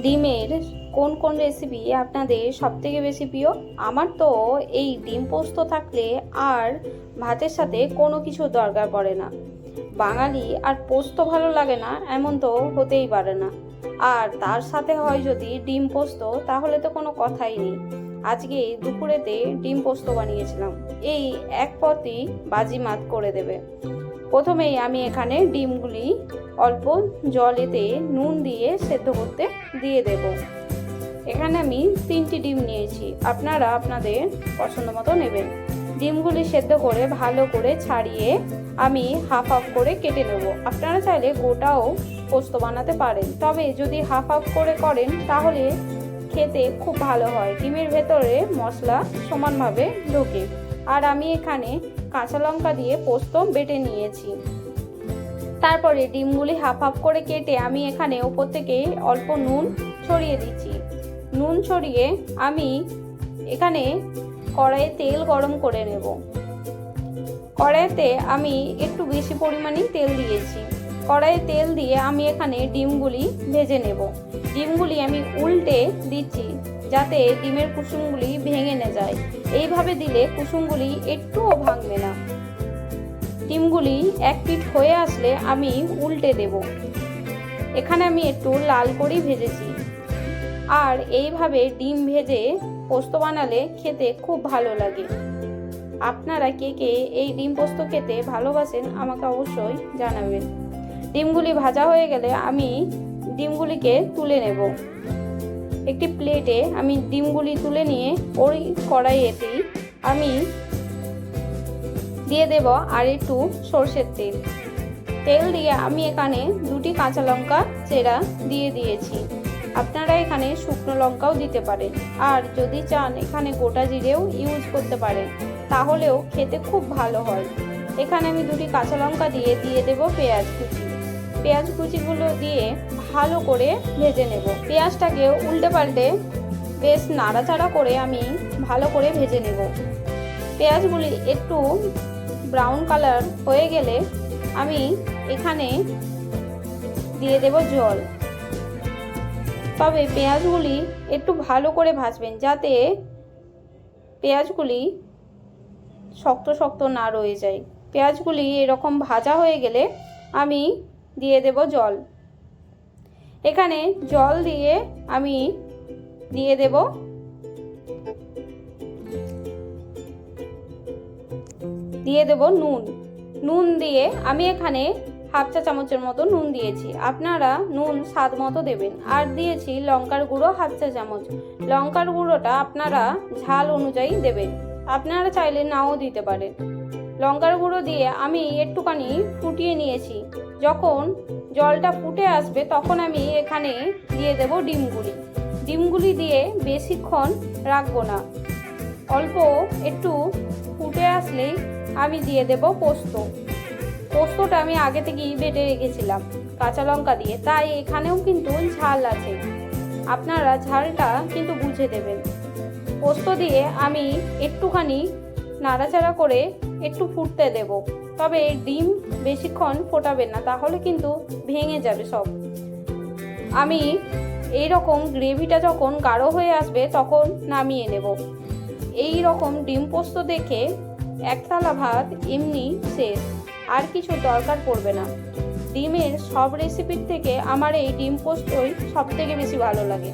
ডিমের কোন কোন রেসিপি আপনাদের সবথেকে বেশি প্রিয়? আমার তো এই ডিম পোস্ত থাকলে আর ভাতের সাথে কোনো কিছু দরকার পড়ে না। বাঙালি আর পোস্ত ভালো লাগে না এমন তো হতেই পারে না। আর তার সাথে হয় যদি ডিম পোস্ত, তাহলে তো কোনো কথাই নেই। আজকে দুপুরেতে ডিম পোস্ত বানিয়েছিলাম, এই এক পদই বাজিমাত করে দেবে। প্রথমেই আমি এখানে ডিমগুলি অল্প জলেতে নুন দিয়ে সেদ্ধ করতে দিয়ে দেব। এখানে আমি 3টি ডিম নিয়েছি, আপনারা আপনাদের পছন্দ মতো নেবেন। ডিমগুলি সেদ্ধ করে ভালো করে ছাড়িয়ে আমি হাফ হাফ করে কেটে নেব। আপনারা চাইলে গোটাও পোস্ত বানাতে পারেন, তবে যদি হাফ হাফ করে করেন তাহলে খেতে খুব ভালো হয়, ডিমের ভেতরে মশলা সমানভাবে ঢোকে। আর আমি এখানে কাঁচা লঙ্কা দিয়ে পোস্ত বেটে নিয়েছি। তারপরে ডিমগুলি হাফ হাফ করে কেটে আমি এখানে উপর থেকে অল্প নুন ছড়িয়ে দিচ্ছি। নুন ছড়িয়ে আমি এখানে কড়াইয়ে তেল গরম করে নেব। কড়াইতে আমি একটু বেশি পরিমাণেই তেল দিয়েছি। কড়াইয়ে তেল দিয়ে আমি এখানে ডিমগুলি ভেজে নেব। ডিমগুলি আমি উল্টে দিচ্ছি যাতে ডিমের কুসুমগুলি ভেঙে না যায়। এইভাবে দিলে কুসুমগুলি একটুও ভাঙবে না। ডিমগুলি এক পিঠ হয়ে আসলে আমি উল্টে দেব। এখানে আমি একটু লাল করেই ভেজেছি। আর এইভাবে ডিম ভেজে পোস্ত বানালে খেতে খুব ভালো লাগে। আপনারা কে কে এই ডিম পোস্ত খেতে ভালোবাসেন আমাকে অবশ্যই জানাবেন। ডিমগুলি ভাজা হয়ে গেলে আমি ডিমগুলিকে তুলে নেব। একটি প্লেটে আমি ডিমগুলি তুলে নিয়ে ওই কড়াইয়েতেই আমি দিয়ে দেব আর একটু সরষের তেল। তেল দিয়ে আমি এখানে 2টি কাঁচা লঙ্কা চেরা দিয়ে দিয়েছি। আপনারা এখানে শুকনো লঙ্কাও দিতে পারেন, আর যদি চান এখানে গোটা জিরেও ইউজ করতে পারেন, তাহলেও খেতে খুব ভালো হয়। এখানে আমি 2টি কাঁচা লঙ্কা দিয়ে দেব পেঁয়াজ কুচি। পেঁয়াজ কুচিগুলো দিয়ে ভালো করে ভেজে নেব। পেঁয়াজটাকে উল্টে পাল্টে বেশ নাড়াচাড়া করে আমি ভালো করে ভেজে নেব। পেঁয়াজগুলি একটু ব্রাউন কালার হয়ে গেলে আমি এখানে দিয়ে দেব জল। তবে পেঁয়াজগুলি একটু ভালো করে ভাজবেন যাতে পেঁয়াজগুলি শক্ত শক্ত না রয়ে যায়। পেঁয়াজগুলি এরকম ভাজা হয়ে গেলে আমি দিয়ে দেব জল। এখানে জল দিয়ে আমি দিয়ে দেব নুন। নুন দিয়ে আমি এখানে হাফ চা চামচের মতো নুন দিয়েছি। আপনারা নুন স্বাদ মতো দেবেন। আর দিয়েছি লঙ্কার গুঁড়ো হাফ চা চামচ। লঙ্কার গুঁড়োটা আপনারা ঝাল অনুযায়ী দেবেন, আপনারা চাইলে নাও দিতে পারেন। লঙ্কার গুঁড়ো দিয়ে আমি একটুখানি ফুটিয়ে নিয়েছি। যখন জলটা ফুটে আসবে তখন আমি এখানে দিয়ে দেব ডিমগুলি। ডিমগুলি দিয়ে বেশিক্ষণ রাখবো না, অল্প একটু ফুটে আসলেই আমি দিয়ে দেব পোস্ত। পোস্তটা আমি আগে থেকেই বেটে রেখেছিলাম কাঁচা লঙ্কা দিয়ে, তাই এখানেও কিন্তু ঝাল আছে, আপনারা ঝালটা কিন্তু বুঝে দেবেন। পোস্ত দিয়ে আমি একটুখানি নাড়াচাড়া করে একটু ফুটতে দেব। তবে ডিম বেশিক্ষণ ফোটাবেন না, তাহলে কিন্তু ভেঙে যাবে সব। আমি এই রকম গ্রেভিটা যখন গাঢ় হয়ে আসবে তখন নামিয়ে নেব। এই রকম ডিম পোস্ত দেখে এক থালা ভাত এমনি শেষ, আর কিছু দরকার পড়বে না। ডিমের সব রেসিপির থেকে আমার এই ডিম পোস্তই সবথেকে বেশি ভালো লাগে।